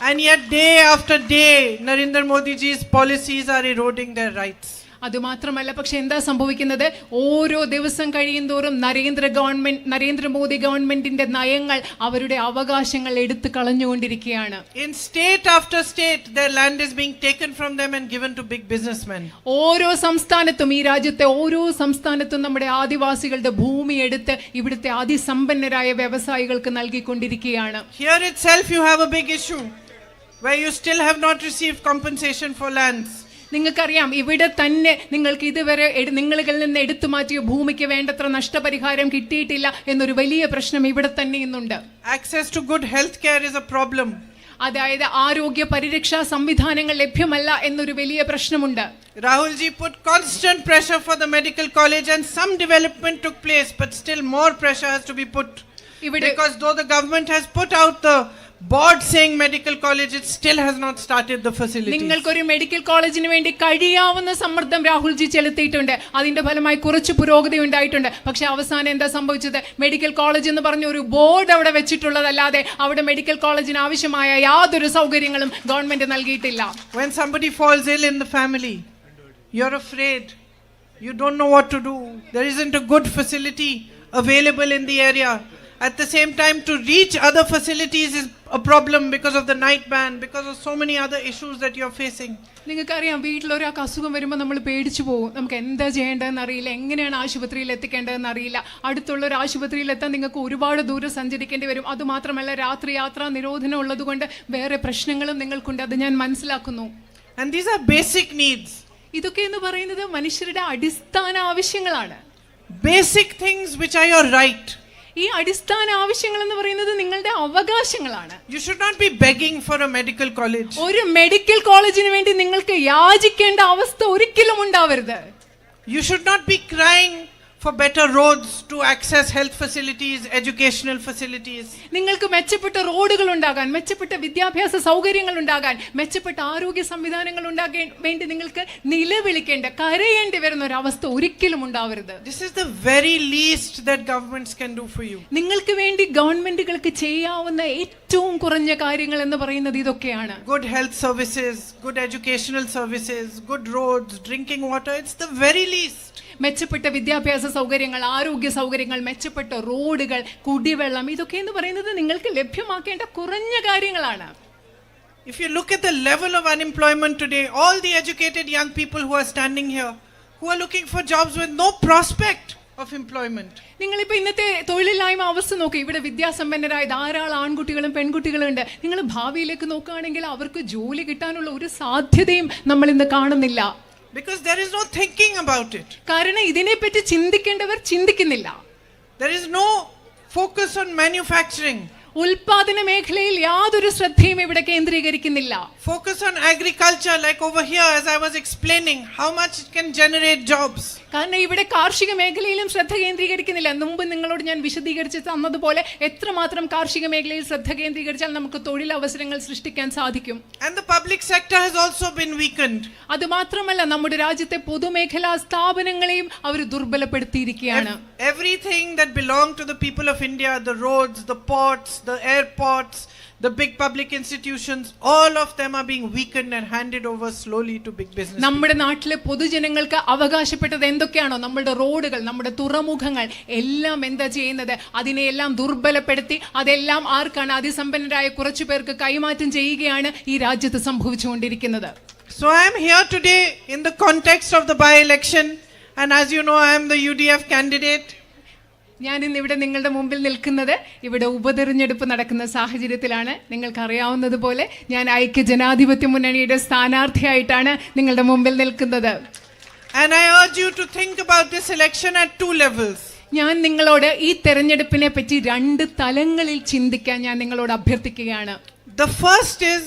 And yet day after day Narendra Modi ji's policies are eroding their rights. അതുമാത്രമല്ല, പക്ഷെ എന്താ സംഭവിക്കുന്നത്, ഓരോ ദിവസം കഴിയുന്തോറും നരേന്ദ്രമോദി ഗവൺമെന്റിന്റെ നയങ്ങൾ അവരുടെ അവകാശങ്ങൾ എടുത്തു കളഞ്ഞുകൊണ്ടിരിക്കുകയാണ്. In state after state their land is being taken from them and given to big businessmen. ഓരോ സംസ്ഥാനത്തും, ഈ രാജ്യത്തെ ഓരോ സംസ്ഥാനത്തും നമ്മുടെ ആദിവാസികളുടെ ഭൂമി എടുത്ത് ഇവിടുത്തെ അതിസമ്പന്നരായ വ്യവസായികൾക്ക് നൽകിക്കൊണ്ടിരിക്കുകയാണ്. Here itself you have a big issue where you still have not received compensation for lands. നിങ്ങൾക്കറിയാം, ഇവിടെ തന്നെ നിങ്ങൾക്ക് ഇതുവരെ നിങ്ങളിൽ നിന്ന് എടുത്തു മാറ്റിയ ഭൂമിക്ക് വേണ്ടത്ര നഷ്ടപരിഹാരം കിട്ടിയിട്ടില്ല എന്നൊരു വലിയ പ്രശ്നം ഇവിടെ തന്നെ ഇന്നുണ്ട്. Access to good health care is a problem. അതായത് ആരോഗ്യ പരിരക്ഷാ സംവിധാനങ്ങൾ ലഭ്യമല്ല എന്നൊരു വലിയ പ്രശ്നമുണ്ട്. Rahul ji put constant pressure for the medical college and some development took place, but still more pressure has to be put. Because though the government has put out the board saying medical college, it still has not started the facilities. നിങ്ങൾക്കൊരു medical കോളേജിന് വേണ്ടി കഴിയാവുന്ന സമ്മർദ്ദം രാഹുൽജി ചെലുത്തിയിട്ടുണ്ട്. അതിന്റെ ഫലമായി കുറച്ച് പുരോഗതി ഉണ്ടായിട്ടുണ്ട്. പക്ഷെ അവസാനം എന്താ സംഭവിച്ചത്, മെഡിക്കൽ കോളേജ് എന്ന് പറഞ്ഞ ഒരു ബോർഡ് അവിടെ വെച്ചിട്ടുള്ളതല്ലാതെ അവിടെ മെഡിക്കൽ കോളേജിന് ആവശ്യമായ യാതൊരു സൗകര്യങ്ങളും ഗവൺമെന്റ് നൽകിയിട്ടില്ല. When somebody falls ill in the family, you're afraid, you don't know what to do, there isn't a good facility available in the area, At the same time, to reach other facilities is a problem because of the night ban, because of so many other issues that you're facing. നിങ്ങൾക്കറിയാം, വീട്ടിലൊരാൾക്ക് അസുഖം വരുമ്പോൾ നമ്മൾ പേടിച്ചു പോകും. നമുക്ക് എന്താ ചെയ്യേണ്ടതെന്ന് അറിയില്ല, എങ്ങനെയാണ് ആശുപത്രിയിൽ എത്തിക്കേണ്ടതെന്ന് അറിയില്ല. അടുത്തുള്ള ഒരു ആശുപത്രിയിൽ എത്താൻ നിങ്ങൾക്ക് ഒരുപാട് ദൂരം സഞ്ചരിക്കേണ്ടി വരും. അതുമാത്രമല്ല, രാത്രി യാത്രാ നിരോധനം ഉള്ളതുകൊണ്ട് വേറെ പ്രശ്നങ്ങളും നിങ്ങൾക്കുണ്ട്. അത് ഞാൻ മനസ്സിലാക്കുന്നു. And these are basic needs. ഇതൊക്കെ എന്ന് പറയുന്നത് മനുഷ്യരുടെ അടിസ്ഥാന ആവശ്യങ്ങളാണ്. Basic things which are your right. ഈ അടിസ്ഥാന ആവശ്യങ്ങൾ എന്ന് പറയുന്നത് നിങ്ങളുടെ അവകാശങ്ങളാണ്. You should not be begging for a medical college. ഒരു മെഡിക്കൽ കോളേജിന് വേണ്ടി നിങ്ങൾക്ക് യാചിക്കേണ്ട അവസ്ഥ ഒരിക്കലും ഉണ്ടാവരുത്. You should not be crying for better roads to access health facilities, educational facilities. നിങ്ങൾക്ക് മെച്ചപ്പെട്ട റോഡുകൾ ഉണ്ടാകാൻ, മെച്ചപ്പെട്ട വിദ്യാഭ്യാസ സൗകര്യങ്ങൾ ഉണ്ടാകാൻ, മെച്ചപ്പെട്ട ആരോഗ്യ സംവിധാനങ്ങൾ ഉണ്ടാകാൻ വേണ്ടി നിങ്ങൾക്ക് നിലവിളിക്കേണ്ട, കരയേണ്ടി വരുന്ന ഒരു അവസ്ഥ ഒരിക്കലും ഉണ്ടാവരുത്. This is the very least that governments can do for you. നിങ്ങൾക്ക് വേണ്ടി ഗവൺമെന്റുകൾക്ക് ചെയ്യാവുന്ന ഏറ്റവും കുറഞ്ഞ കാര്യങ്ങൾ എന്ന് പറയുന്നത് ഇതൊക്കെയാണ്. Good health services, good educational services, good roads, drinking water, it's the very least. മെച്ചപ്പെട്ട വിദ്യാഭ്യാസ സൗകര്യങ്ങൾ, ആരോഗ്യ സൗകര്യങ്ങൾ, മെച്ചപ്പെട്ട റോഡുകൾ, കുടിവെള്ളം, ഇതൊക്കെ എന്ന് പറയുന്നത് നിങ്ങൾക്ക് ലഭ്യമാക്കേണ്ട കുറഞ്ഞ കാര്യങ്ങളാണ്. If you look at the level of unemployment today, all the educated young people who are standing here, who are looking for jobs with no prospect of employment. നിങ്ങളിപ്പോൾ ഇന്നത്തെ തൊഴിലില്ലായ്മ അവസ്ഥ നോക്കി. ഇവിടെ വിദ്യാസമ്പന്നരായ ധാരാളം ആൺകുട്ടികളും പെൺകുട്ടികളും ഉണ്ട്. നിങ്ങൾ ഭാവിയിലേക്ക് നോക്കുകയാണെങ്കിൽ അവർക്ക് ജോലി കിട്ടാനുള്ള ഒരു സാധ്യതയും നമ്മൾ ഇന്ന് കാണുന്നില്ല. Because there is no thinking about it. കാരണം ഇതിനെപ്പറ്റി ചിന്തിക്കേണ്ടവർ ചിന്തിക്കുന്നില്ല. There is no focus on manufacturing. ഉൽപാദന മേഖലയിൽ യാതൊരു ശ്രദ്ധയും ഇവിടെ കേന്ദ്രീകരിക്കുന്നില്ല. Focus on agriculture, like over here as I was explaining, how much it can generate jobs. കാരണം ഇവിടെ കാർഷിക മേഖലയിലും ശ്രദ്ധ കേന്ദ്രീകരിക്കുന്നില്ല. മുമ്പ് നിങ്ങളോട് ഞാൻ വിശദീകരിച്ച് തന്നതുപോലെ എത്രമാത്രം കാർഷിക മേഖലയിൽ ശ്രദ്ധ കേന്ദ്രീകരിച്ചാൽ നമുക്ക് തൊഴിലവസരങ്ങൾ സൃഷ്ടിക്കാൻ സാധിക്കും. And the public sector has also been weakened. അതുമാത്രമല്ല, നമ്മുടെ രാജ്യത്തെ പൊതുമേഖലാ സ്ഥാപനങ്ങളെയും അവർ ദുർബലപ്പെടുത്തിയിരിക്കുകയാണ്. Everything that belonged to the people of India, the roads, the ports, the airports, the big public institutions, all of them are being weakened and handed over slowly to big business. നമ്മുടെ നാട്ടിലെ പൊതുജനങ്ങൾക്ക് അവകാശപ്പെട്ടത് എന്തൊക്കെയാണോ, നമ്മുടെ റോഡുകൾ, നമ്മുടെ തുറമുഖങ്ങൾ എല്ലാം എന്താ ചെയ്യുന്നത്, അതിനെയെല്ലാം ദുർബലപ്പെടുത്തി അതെല്ലാം ആർക്കാണ്, അതിസമ്പന്നരായ കുറച്ചു പേർക്ക് കൈമാറ്റം ചെയ്യുകയാണ് ഈ രാജ്യത്ത് സംഭവിച്ചുകൊണ്ടിരിക്കുന്നത്. So I am here today in the context of the by-election, and as you know, I am the UDF candidate. ഞാൻ ഇന്ന് ഇവിടെ നിങ്ങളുടെ മുമ്പിൽ നിൽക്കുന്നത് ഇവിടെ ഉപതെരഞ്ഞെടുപ്പ് നടക്കുന്ന സാഹചര്യത്തിലാണ്. നിങ്ങൾക്കറിയാവുന്നതുപോലെ ഞാൻ ഐക്യ ജനാധിപത്യ മുന്നണിയുടെ സ്ഥാനാർത്ഥിയായിട്ടാണ് നിങ്ങളുടെ മുമ്പിൽ നിൽക്കുന്നത്. And I urge you to think about this election at two levels. ഞാൻ നിങ്ങളോട് ഈ തെരഞ്ഞെടുപ്പിനെ പറ്റി രണ്ട് തലങ്ങളിൽ ചിന്തിക്കാൻ ഞാൻ നിങ്ങളോട് അഭ്യർത്ഥിക്കുകയാണ്. The first is,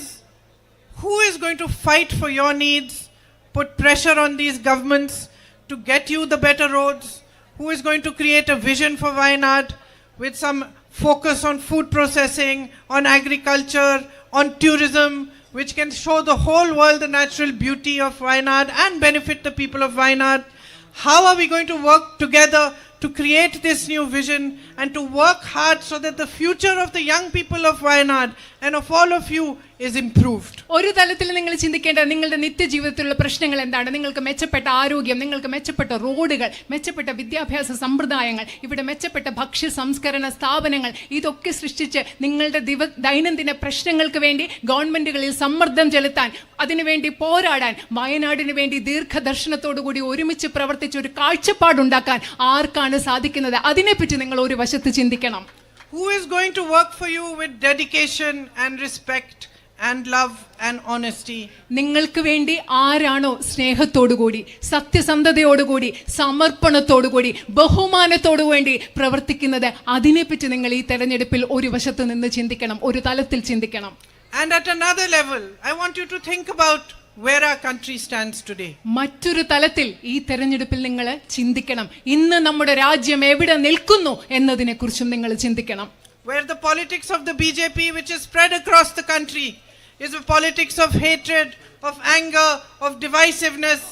who is going to fight for your needs, put pressure on these governments to get you the better roads? Who is going to create a vision for Wayanad with some focus on food processing, on agriculture, on tourism, which can show the whole world the natural beauty of Wayanad and benefit the people of Wayanad? How are we going to work together to create this new vision and to work hard so that the future of the young people of Wayanad and of all of you is improved? ഒരു തലത്തിൽ നിങ്ങൾ ചിന്തിക്കേണ്ട നിങ്ങളുടെ നിത്യജീവിതത്തിലുള്ള പ്രശ്നങ്ങൾ എന്താണ്? നിങ്ങൾക്ക് മെച്ചപ്പെട്ട ആരോഗ്യം, നിങ്ങൾക്ക് മെച്ചപ്പെട്ട റോഡുകൾ, മെച്ചപ്പെട്ട വിദ്യാഭ്യാസ സമ്പ്രദായങ്ങൾ, ഇവിടെ മെച്ചപ്പെട്ട ഭക്ഷ്യ സംസ്കരണ സ്ഥാപനങ്ങൾ, ഇതൊക്കെ സൃഷ്ടിച്ച് നിങ്ങളുടെ ദൈനംദിന പ്രശ്നങ്ങൾക്ക് വേണ്ടി ഗവൺമെന്റുകളിൽ സമ്മർദ്ദം ചെലുത്താൻ, അതിനുവേണ്ടി പോരാടാൻ, വയനാടിന് വേണ്ടി ദീർഘദർശനത്തോടു കൂടി ഒരുമിച്ച് പ്രവർത്തിച്ച് ഒരു കാഴ്ചപ്പാടുണ്ടാക്കാൻ ആർക്കാണ് സാധിക്കുന്നത്? അതിനെപ്പറ്റി നിങ്ങൾ ഒരു വശത്ത് ചിന്തിക്കണം. Who is going to work for you with dedication and respect and love and honesty? നിങ്ങൾക്ക് വേണ്ടി ആരാണോ സ്നേഹത്തോടുകൂടി, സത്യസന്ധതയോടുകൂടി, സമർപ്പണത്തോടുകൂടി, ബഹുമാനത്തോടു വേണ്ടി പ്രവർത്തിക്കുന്നത്, അതിനെപ്പറ്റി നിങ്ങൾ ഈ തെരഞ്ഞെടുപ്പിൽ ഒരു വശത്ത് നിന്ന് ചിന്തിക്കണം, ഒരു തലത്തിൽ ചിന്തിക്കണം. And at another level, I want you to think about where our country stands today. മറ്റൊരു തലത്തിൽ ഈ തെരഞ്ഞെടുപ്പിൽ നിങ്ങൾ ചിന്തിക്കണം, ഇന്ന് നമ്മുടെ രാജ്യം എവിടെ നിൽക്കുന്നു എന്നതിനെക്കുറിച്ചും നിങ്ങൾ ചിന്തിക്കണം. Where the politics of the BJP, which is spread across the country, is a politics of hatred, of anger, of divisiveness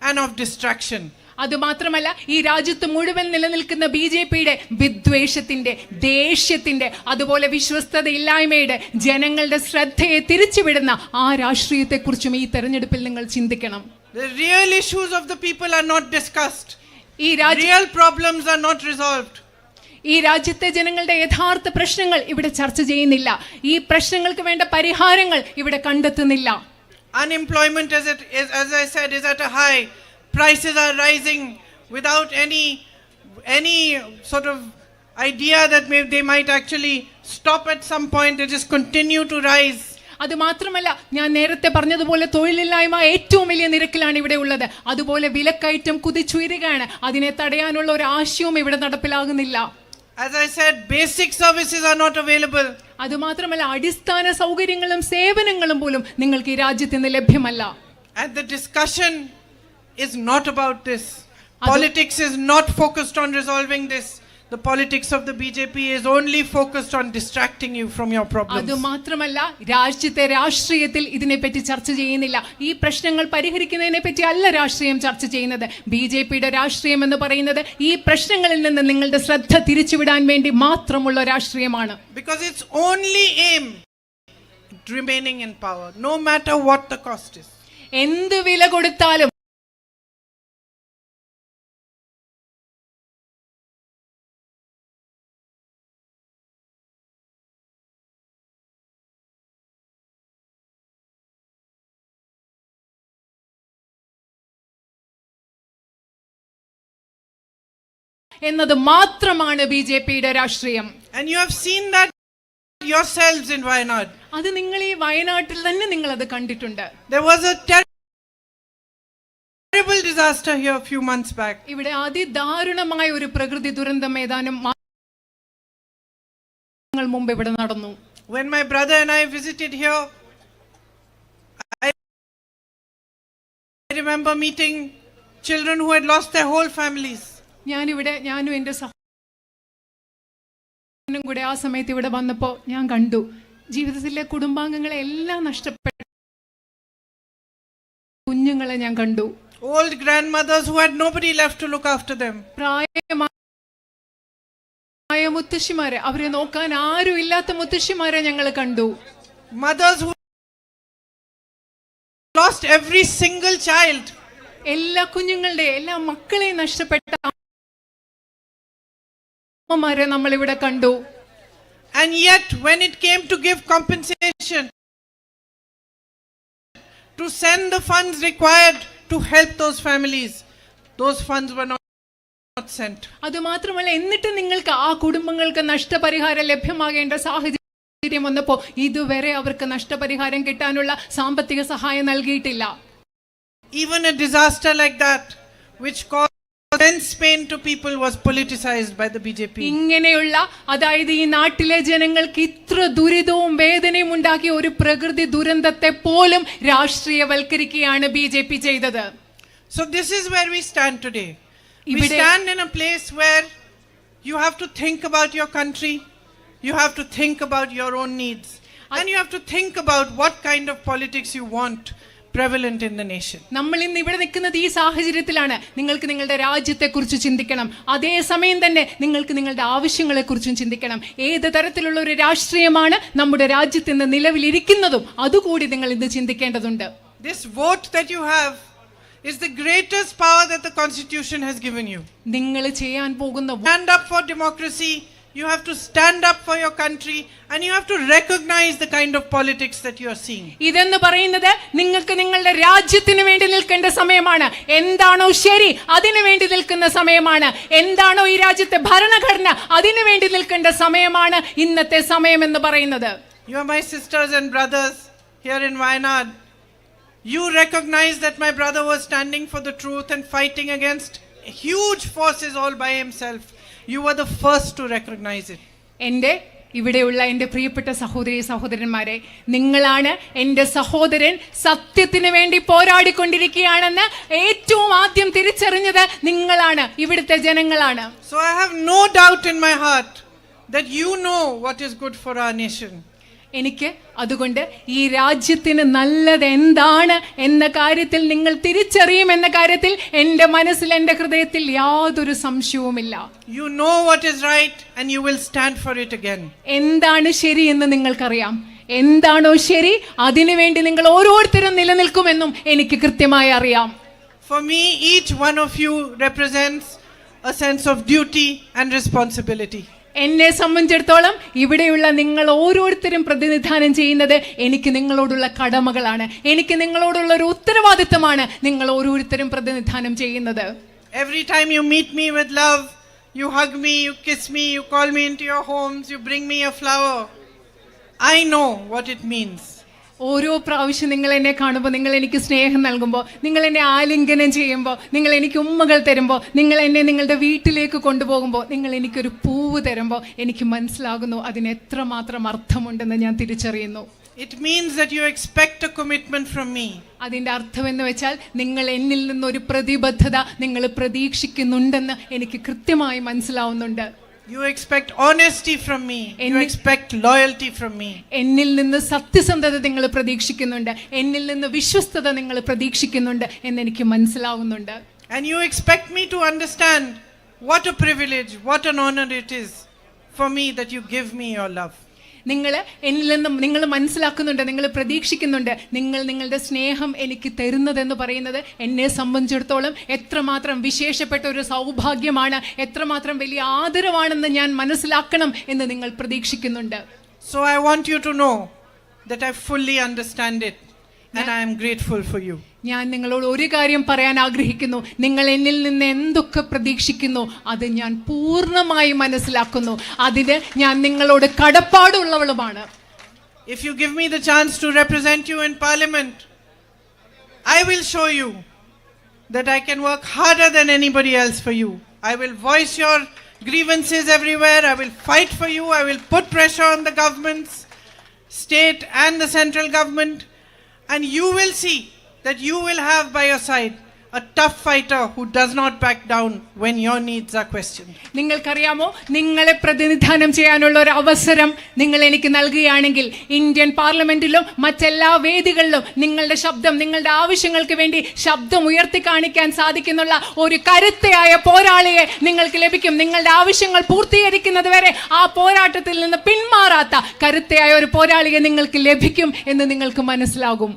and of distraction. അതുമാത്രമല്ല, ഈ രാജ്യത്ത് മുഴുവൻ നിലനിൽക്കുന്ന BJPയുടെ വിദ്വേഷത്തിന്റെ, ദേഷ്യത്തിന്റെ, അതുപോലെ വിശ്വസ്തതയില്ലായ്മയുടെ, ജനങ്ങളുടെ ശ്രദ്ധയെ തിരിച്ചുവിടുന്ന ആ രാഷ്ട്രീയത്തെക്കുറിച്ചും ഈ തെരഞ്ഞെടുപ്പിൽ നിങ്ങൾ ചിന്തിക്കണം. The real issues of the people are not discussed. ഈ Real problems are not resolved. ഈ രാജ്യത്തെ ജനങ്ങളുടെ യഥാർത്ഥ പ്രശ്നങ്ങൾ ഇവിടെ ചർച്ച ചെയ്യുന്നില്ല. ഈ പ്രശ്നങ്ങൾക്ക് വേണ്ട പരിഹാരങ്ങൾ ഇവിടെ കണ്ടെത്തുന്നില്ല. Unemployment, as I said, is at a high. Prices are rising without any sort of idea that they might actually stop at some point. They just continue to rise. അത് മാത്രമല്ല, ഞാൻ നേരത്തെ പറഞ്ഞതുപോലെ തൊഴിലില്ലായ്മ ഏറ്റവും വലിയ നിരക്കിലാണ് ഇവിടെ ഉള്ളത്. അതുപോലെ വിലക്കയറ്റം കുതിച്ചുയരുകയാണ്. അതിനെ തടയാനുള്ള ഒരു ആശയവും ഇവിടെ നടപ്പിലാകുന്നില്ല. As I said, basic services are not available. അത് മാത്രമല്ല, അടിസ്ഥാന സൗകര്യങ്ങളും സേവനങ്ങളും പോലും നിങ്ങൾക്ക് ഈ രാജ്യത്ത് നിന്ന് ലഭ്യമല്ല. And the discussion is not about this. Politics is not focused on resolving this. The politics of the BJP is only focused on distracting you from your problems. അത് മാത്രമല്ല, രാജ്യത്തെ രാഷ്ട്രീയത്തിൽ ഇതിനെപ്പറ്റി ചർച്ച ചെയ്യുന്നില്ല. ഈ പ്രശ്നങ്ങൾ പരിഹരിക്കുന്നതിനെ പറ്റി അല്ല രാഷ്ട്രീയം ചർച്ച ചെയ്യുന്നത്. BJPയുടെ രാഷ്ട്രീയം എന്ന് പറയുന്നത് ഈ പ്രശ്നങ്ങളിൽ നിന്ന് നിങ്ങളുടെ ശ്രദ്ധ തിരിച്ചുവിടാൻ വേണ്ടി മാത്രമുള്ള രാഷ്ട്രീയമാണ്. Because its only aim remaining in power, no matter what the cost is. എന്ത് വില കൊടുത്താലും എന്നത് മാത്രമാണ് BJPയുടെ രാഷ്ട്രീയം. And you have seen that yourselves in Wayanad. അത് നിങ്ങൾ ഈ വയനാട്ടിൽ തന്നെ നിങ്ങൾ അത് കണ്ടിട്ടുണ്ട്. There was a terrible disaster here a few months back. ഇവിടെ അതിദാരുണമായ ഒരു പ്രകൃതി ദുരന്തം ഏതാനും മാസങ്ങൾ മുമ്പ് ഇവിടെ നടന്നു. When my brother and I visited here, I remember meeting children who had lost their whole families. ഞാനും എൻ്റെ സഹോദരനും കൂടെ ആ സമയത്ത് ഇവിടെ വന്നപ്പോൾ ഞാൻ കണ്ടു ജീവിതത്തിലെ കുടുംബാംഗങ്ങളെ എല്ലാം നഷ്ടപ്പെട്ട കുഞ്ഞുങ്ങളെ ഞാൻ കണ്ടു. Old grandmothers who had nobody left to look after them. പ്രായമായ മുത്തശ്ശിമാരെ, അവരെ നോക്കാൻ ആരും ഇല്ലാത്ത മുത്തശ്ശിമാരെ ഞങ്ങൾ കണ്ടു. Mothers who lost every single child. എല്ലാ കുഞ്ഞുങ്ങളുടെ എല്ലാ മക്കളെയും നഷ്ടപ്പെട്ട അമ്മമാരെ നമ്മൾ ഇവിടെ കണ്ടു. And yet when it came to give compensation, to send the funds required to help those families, those funds were not sent. അത് മാത്രമല്ല, എന്നിട്ട് നിങ്ങൾക്ക് ആ കുടുംബങ്ങൾക്ക് നഷ്ടപരിഹാരം ലഭ്യമാകേണ്ട സാഹചര്യം വന്നപ്പോൾ ഇതുവരെ അവർക്ക് നഷ്ടപരിഹാരം കിട്ടാനുള്ള സാമ്പത്തിക സഹായം നൽകിയിട്ടില്ല. Even a disaster like that, which caused immense pain to people, was politicized by the BJP. ഇങ്ങനെയുള്ള, അതായത് ഈ നാട്ടിലെ ജനങ്ങൾക്ക് ഇത്ര ദുരിതവും വേദനയും ഉണ്ടാക്കിയ ഒരു പ്രകൃതി ദുരന്തത്തെ പോലും രാഷ്ട്രീയവൽക്കരിക്കുകയാണ് BJP ചെയ്തത്. So this is where we stand today. We stand in a place where you have to think about your country, you have to think about your own needs, and you have to think about what kind of politics you want prevalent in the nation. നമ്മൾ ഇന്ന് ഇവിടെ നിൽക്കുന്നത് ഈ സാഹചര്യത്തിലാണ്. നിങ്ങൾക്ക് നിങ്ങളുടെ രാജ്യത്തെക്കുറിച്ച് ചിന്തിക്കണം. അതേസമയം തന്നെ നിങ്ങൾക്ക് നിങ്ങളുടെ ആവശ്യങ്ങളെക്കുറിച്ചും ചിന്തിക്കണം. ഏത് തരത്തിലുള്ള ഒരു രാഷ്ട്രീയമാണ് നമ്മുടെ രാജ്യത്ത് ഇന്ന് നിലവിലിരിക്കുന്നതും അതുകൂടി നിങ്ങൾ ഇന്ന് ചിന്തിക്കേണ്ടതുണ്ട്. This vote that you have is the greatest power that the Constitution has given you. നിങ്ങൾ ചെയ്യാൻ പോകുന്ന Stand up for democracy. You have to stand up for your country and you have to recognize the kind of politics that you are seeing. ഇതെന്ന് പറയുന്നത് നിങ്ങൾക്ക് നിങ്ങളുടെ രാജ്യത്തിന് വേണ്ടി നിൽക്കേണ്ട സമയമാണ്. എന്താണോ ശരി അതിനു വേണ്ടി നിൽക്കുന്ന സമയമാണ്. എന്താണോ ഈ രാജ്യത്തെ ഭരണഘടന അതിനു വേണ്ടി നിൽക്കേണ്ട സമയമാണ് ഇന്നത്തെ സമയം എന്ന് പറയുന്നത്. You are my sisters and brothers here in Wayanad. You recognize that my brother was standing for the truth and fighting against huge forces all by himself. You were the first to recognize it. ഇവിടെയുള്ള എൻ്റെ പ്രിയപ്പെട്ട സഹോദരി സഹോദരന്മാരെ, നിങ്ങളാണ് എൻ്റെ സഹോദരൻ സത്യത്തിന് വേണ്ടി പോരാടിക്കൊണ്ടിരിക്കുകയാണെന്ന് ഏറ്റവും ആദ്യം തിരിച്ചറിഞ്ഞത് നിങ്ങളാണ്, ഇവിടുത്തെ ജനങ്ങളാണ്. So I have no doubt in my heart that you know what is good for our nation. എനിക്ക് അതുകൊണ്ട് ഈ രാജ്യത്തിന് നല്ലത് എന്താണ് എന്ന കാര്യത്തിൽ നിങ്ങൾ തിരിച്ചറിയുമെന്ന കാര്യത്തിൽ എൻ്റെ മനസ്സിൽ എൻ്റെ ഹൃദയത്തിൽ യാതൊരു സംശയവുമില്ല. You know what is right and you will stand for it again. എന്താണ് ശരി എന്ന് നിങ്ങൾക്കറിയാം. എന്താണോ ശരി അതിനുവേണ്ടി നിങ്ങൾ ഓരോരുത്തരും നിലനിൽക്കുമെന്നും എനിക്ക് കൃത്യമായി അറിയാം. For me, each one of you represents a sense of duty and responsibility. എന്നെ സംബന്ധിച്ചിടത്തോളം ഇവിടെയുള്ള നിങ്ങൾ ഓരോരുത്തരും പ്രതിനിധാനം ചെയ്യുന്നത് എനിക്ക് നിങ്ങളോടുള്ള കടമകളാണ്, എനിക്ക് നിങ്ങളോടുള്ള ഒരു ഉത്തരവാദിത്തമാണ് നിങ്ങൾ ഓരോരുത്തരും പ്രതിനിധാനം ചെയ്യുന്നത്. Every time you meet me with love, you hug me, you kiss me, you call me into your homes, you bring me a flower. I know what it means. ഓരോ പ്രാവശ്യം നിങ്ങൾ എന്നെ കാണുമ്പോൾ, നിങ്ങൾ എനിക്ക് സ്നേഹം നൽകുമ്പോൾ, നിങ്ങൾ എന്നെ ആലിംഗനം ചെയ്യുമ്പോൾ, നിങ്ങൾ എനിക്ക് ഉമ്മകൾ തരുമ്പോൾ, നിങ്ങൾ എന്നെ നിങ്ങളുടെ വീട്ടിലേക്ക് കൊണ്ടുപോകുമ്പോൾ, നിങ്ങൾ എനിക്കൊരു പൂവ് തരുമ്പോൾ എനിക്ക് മനസ്സിലാകുന്നു അതിന് എത്രമാത്രം അർത്ഥമുണ്ടെന്ന് ഞാൻ തിരിച്ചറിയുന്നു. It means that you expect a commitment from me. അതിൻ്റെ അർത്ഥം എന്ന് വെച്ചാൽ നിങ്ങൾ എന്നിൽ നിന്നൊരു പ്രതിബദ്ധത നിങ്ങൾ പ്രതീക്ഷിക്കുന്നുണ്ടെന്ന് എനിക്ക് കൃത്യമായി മനസ്സിലാവുന്നുണ്ട്. You expect honesty from me. You expect loyalty from me. എന്നിൽ നിന്ന് സത്യസന്ധത നിങ്ങൾ പ്രതീക്ഷിക്കുന്നുണ്ട്, എന്നിൽ നിന്ന് വിശ്വസ്തത നിങ്ങൾ പ്രതീക്ഷിക്കുന്നുണ്ട് എന്ന് എനിക്ക് മനസ്സിലാവുന്നുണ്ട്. And you expect me to understand what a privilege, what an honor it is for me that you give me your love. നിങ്ങൾ എന്നിൽ നിന്നും നിങ്ങൾ മനസ്സിലാക്കുന്നുണ്ട്, നിങ്ങൾ പ്രതീക്ഷിക്കുന്നുണ്ട്, നിങ്ങൾ നിങ്ങളുടെ സ്നേഹം എനിക്ക് തരുന്നതെന്ന് പറയുന്നത് എന്നെ സംബന്ധിച്ചിടത്തോളം എത്രമാത്രം വിശേഷപ്പെട്ട ഒരു സൗഭാഗ്യമാണ്, എത്രമാത്രം വലിയ ആദരവാണെന്ന് ഞാൻ മനസ്സിലാക്കണം എന്ന് നിങ്ങൾ പ്രതീക്ഷിക്കുന്നുണ്ട്. So I want you to know that I fully understand it and I am grateful for you. ഞാൻ നിങ്ങളോട് ഒരു കാര്യം പറയാൻ ആഗ്രഹിക്കുന്നു, നിങ്ങൾ എന്നിൽ നിന്ന് എന്തൊക്കെ പ്രതീക്ഷിക്കുന്നു അത് ഞാൻ പൂർണ്ണമായി മനസ്സിലാക്കുന്നു, അതിന് ഞാൻ നിങ്ങളോട് കടപ്പാടുള്ളവളുമാണ്. If you give me the chance to represent you in parliament, I will show you that I can work harder than anybody else for you. I will voice your grievances everywhere. I will fight for you. I will put pressure on the governments, state and the central government, and you will see that you will have by your side a tough fighter who does not back down when your needs are questioned. നിങ്ങൾക്കറിയാമോ, നിങ്ങളെ പ്രതിനിധാനം ചെയ്യാനുള്ള ഒരു അവസരം നിങ്ങൾ എനിക്ക് നൽകുകയാണെങ്കിൽ Indian പാർലമെന്റിലും മറ്റെല്ലാ വേദികളിലും നിങ്ങളുടെ ശബ്ദം, നിങ്ങളുടെ ആവശ്യങ്ങൾക്ക് വേണ്ടി ശബ്ദം ഉയർത്തി കാണിക്കാൻ സാധിക്കുന്നുള്ള ഒരു കരുത്തയായ പോരാളിയെ നിങ്ങൾക്ക് ലഭിക്കും. നിങ്ങളുടെ ആവശ്യങ്ങൾ പൂർത്തീകരിക്കുന്നത് വരെ ആ പോരാട്ടത്തിൽ നിന്ന് പിന്മാറാത്ത കരുത്തയായ ഒരു പോരാളിയെ നിങ്ങൾക്ക് ലഭിക്കും എന്ന് നിങ്ങൾക്ക് മനസ്സിലാകും.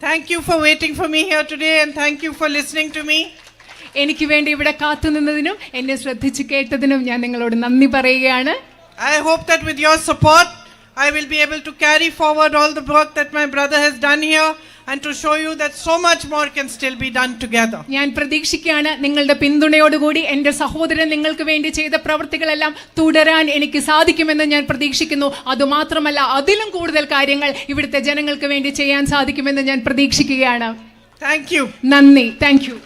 Thank you for waiting for me here today and thank you for listening to me. എനിക്ക് വേണ്ടി ഇവിടെ കാത്തുനിന്നതിനും എന്നെ ശ്രദ്ധിച്ച് കേട്ടതിനും ഞാൻ നിങ്ങളോട് നന്ദി പറയുകയാണ്. I hope that with your support I will be able to carry forward all the work that my brother has done here and to show you that so much more can still be done together. ഞാൻ പ്രതീക്ഷിക്കുകയാണ് നിങ്ങളുടെ പിന്തുണയോടുകൂടി എൻ്റെ സഹോദരൻ നിങ്ങൾക്ക് വേണ്ടി ചെയ്ത പ്രവൃത്തികളെല്ലാം തുടരാൻ എനിക്ക് സാധിക്കുമെന്ന് ഞാൻ പ്രതീക്ഷിക്കുന്നു. അതുമാത്രമല്ല അതിലും കൂടുതൽ കാര്യങ്ങൾ ഇവിടുത്തെ ജനങ്ങൾക്ക് വേണ്ടി ചെയ്യാൻ സാധിക്കുമെന്ന് ഞാൻ പ്രതീക്ഷിക്കുകയാണ്. Thank you. നന്ദി. Thank you.